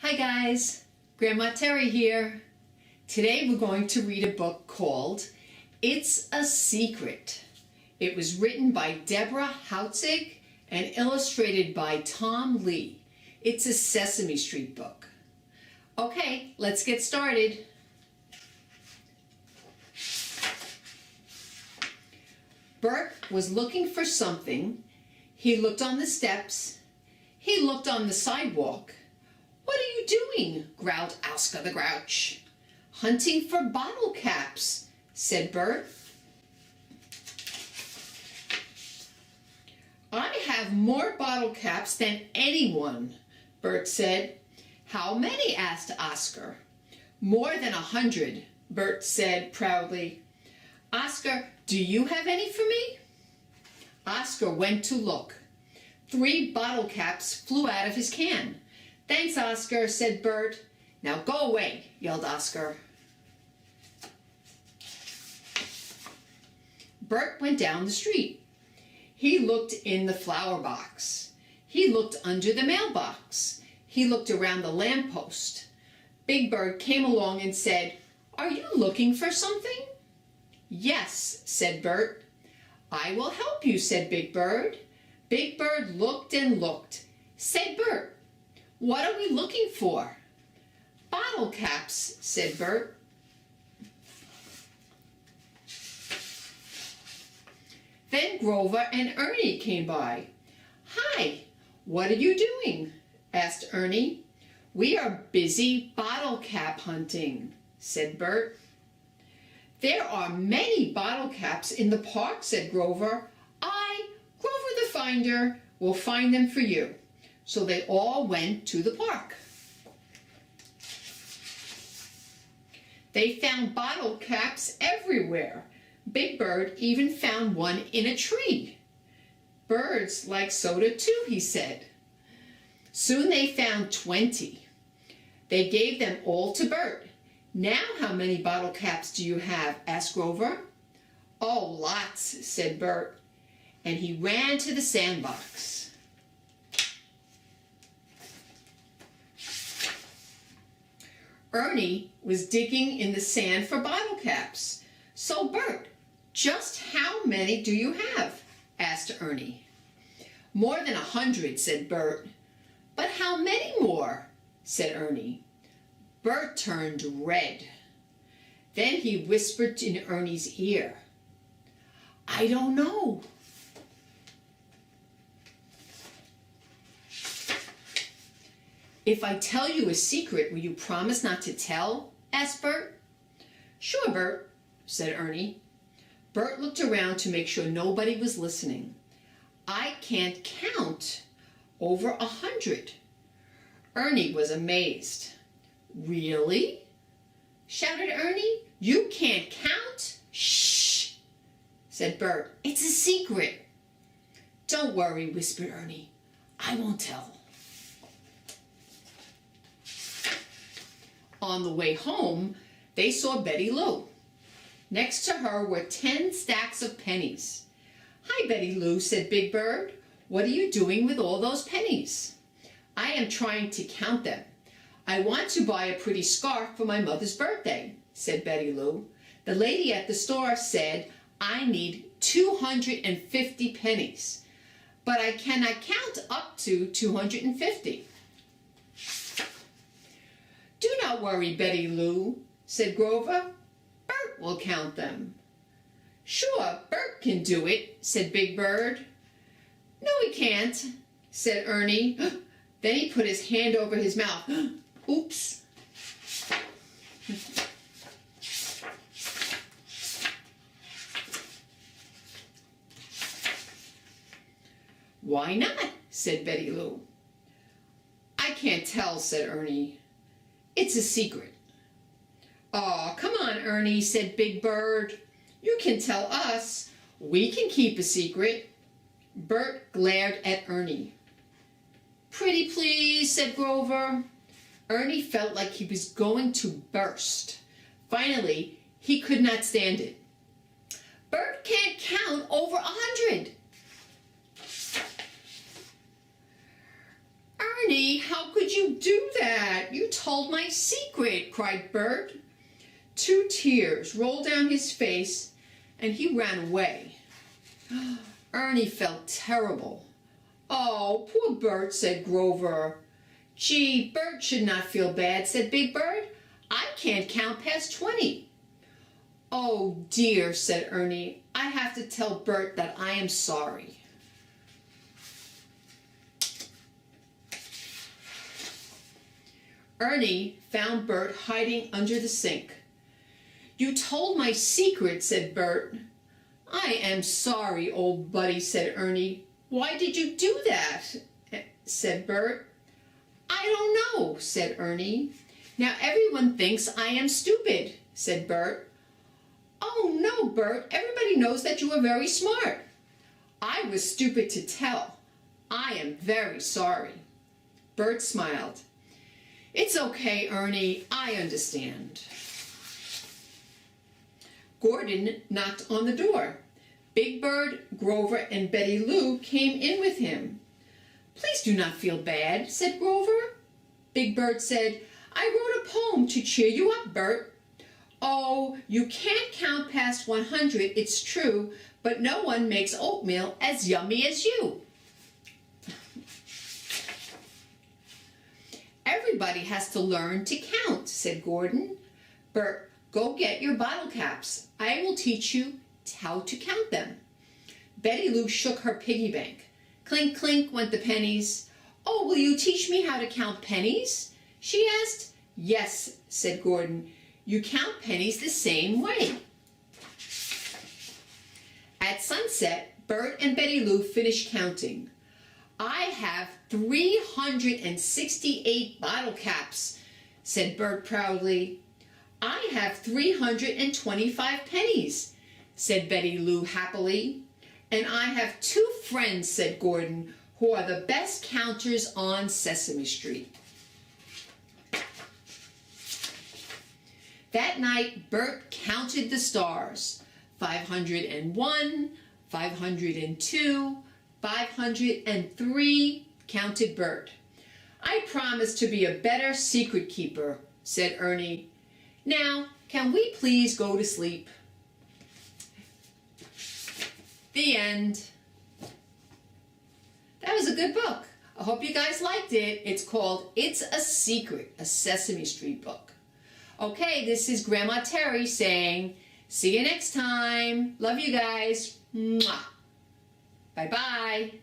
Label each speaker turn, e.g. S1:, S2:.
S1: Hi guys, Grandma Terry here. Today we're going to read a book called It's a Secret. It was written by Deborah Hautzig and illustrated by Tom Lee. It's a Sesame Street book. Okay, let's get started. Bert was looking for something. He looked on the steps. He looked on the sidewalk. "What are you doing?" growled Oscar the Grouch. "Hunting for bottle caps," said Bert. "I have more bottle caps than anyone," Bert said. "How many?" asked Oscar. "More than 100, Bert said proudly. "Oscar, do you have any for me?" Oscar went to look. 3 bottle caps flew out of his can. "Thanks, Oscar," said Bert. "Now go away," yelled Oscar. Bert went down the street. He looked in the flower box. He looked under the mailbox. He looked around the lamppost. Big Bird came along and said, "Are you looking for something?" "Yes," said Bert. "I will help you," said Big Bird. Big Bird looked and looked. Said Bert, "What are we looking for?" "Bottle caps," said Bert. Then Grover and Ernie came by. "Hi, what are you doing?" asked Ernie. "We are busy bottle cap hunting," said Bert. "There are many bottle caps in the park," said Grover. Grover the Finder, will find them for you." So they all went to the park. They found bottle caps everywhere. Big Bird even found one in a tree. "Birds like soda too," he said. Soon they found 20. They gave them all to Bert. "Now how many bottle caps do you have?" asked Grover. "Oh, lots," said Bert, and he ran to the sandbox. Ernie was digging in the sand for bottle caps. "So, Bert, just how many do you have?" asked Ernie. "More than 100, said Bert. "But how many more?" said Ernie. Bert turned red. Then he whispered in Ernie's ear, "I don't know." "If I tell you a secret, will you promise not to tell?" asked Bert. "Sure, Bert," said Ernie. Bert looked around to make sure nobody was listening. "I can't count over 100. Ernie was amazed. "Really?" shouted Ernie. "You can't count?" "Shh," said Bert. "It's a secret." "Don't worry," whispered Ernie. "I won't tell." On the way home, they saw Betty Lou. Next to her were 10 stacks of pennies. "Hi, Betty Lou," said Big Bird. "What are you doing with all those pennies?" "I am trying to count them. I want to buy a pretty scarf for my mother's birthday," said Betty Lou. "The lady at the store said I need 250 pennies, but I cannot count up to 250. "Do not worry, Betty Lou," said Grover. "Bert will count them." "Sure, Bert can do it," said Big Bird. "No, he can't," said Ernie. Then he put his hand over his mouth. "Oops." "Why not?" said Betty Lou. "I can't tell," said Ernie. "It's a secret." "Aw, come on, Ernie," said Big Bird. "You can tell us. We can keep a secret." Bert glared at Ernie. "Pretty please," said Grover. Ernie felt like he was going to burst. Finally, he could not stand it. "Bert can't count over 100. Ernie, how could you do that? You secret, cried Bert. 2 tears rolled down his face, and he ran away. Ernie felt terrible. Oh, poor Bert, said Grover. Gee, Bert should not feel bad, said Big Bird. I can't count past 20. Oh dear, said Ernie. I have to tell Bert that I am sorry. Ernie found Bert hiding under the sink. You told my secret, said Bert. I am sorry, old buddy, said Ernie. Why did you do that? Said Bert. I don't know, said Ernie. Now everyone thinks I am stupid, said Bert. Oh no, Bert, everybody knows that you are very smart. I was stupid to tell. I am very sorry. Bert smiled. It's okay, Ernie, I understand. Gordon knocked on the door. Big Bird, Grover, and Betty Lou came in with him. Please do not feel bad, said Grover. Big Bird said, I wrote a poem to cheer you up, Bert. Oh, you can't count past 100, it's true, but no one makes oatmeal as yummy as you. Everybody has to learn to count, said Gordon. Bert, go get your bottle caps. I will teach you how to count them. Betty Lou shook her piggy bank. Clink, clink went the pennies. Oh, will you teach me how to count pennies? She asked. Yes, said Gordon. You count pennies the same way. At sunset, Bert and Betty Lou finished counting. I have 368 bottle caps, said Bert proudly. I have 325 pennies, said Betty Lou happily. And I have 2 friends, said Gordon, who are the best counters on Sesame Street. That night, Bert counted the stars. 501, 502, 503, counted Bert. I promise to be a better secret keeper, said Ernie. Now, can we please go to sleep? The end. That was a good book. I hope you guys liked it. It's called It's a Secret, a Sesame Street book. Okay, this is Grandma Terry saying, see you next time. Love you guys. Mwah. Bye-bye.